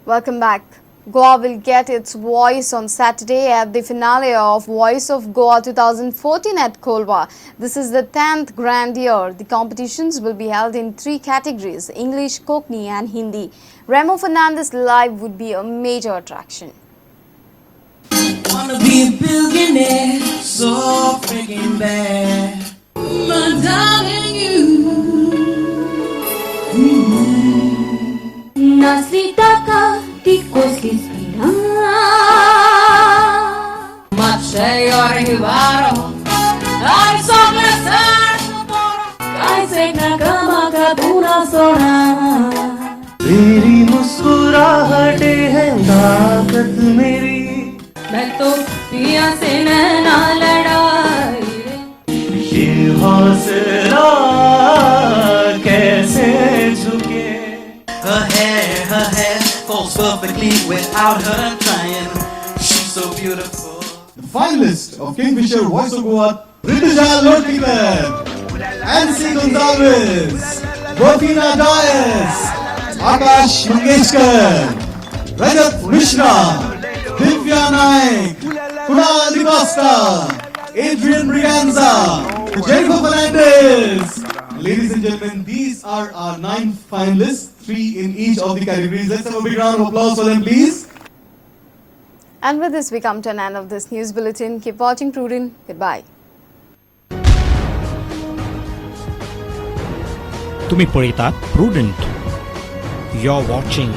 Welcome back. Goa will get its voice on Saturday at the finale of Voice of Goa 2014 at Colva. This is the 10th grand year. The competitions will be held in 3 categories: English, Konkani and Hindi. Remo Fernandez live would be a major attraction. Wanna be a billionaire, so freaking bad. But darling, Nasitaka di kosispira Maciej Rivaro Ay sobreser Kaise na kama ka pura sona तेरी मुस्कुराहटे हैं ताकत मेरी मैं तो पिया से नैना लड़ाई ये हौसला कैसे झुके her hair falls perfectly without her trying. She's so beautiful. The finalist of Kingfisher Voice of Goa, Prudent, Nancy Gonzalez, Rofina Dias, Akash Mangeshkar, Rajat Mishra, Divya Naik, Kunal Costa, Adrian Briganza, Jennifer Fernandez. Ladies and gentlemen, these are our 9 finalists, 3 in each of the categories. Let's have a big round of applause for them, please. And with this, we come to an end of this news bulletin. Keep watching Prudent. Goodbye. तुम्ही पळयतात prudent. You're watching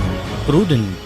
Prudent.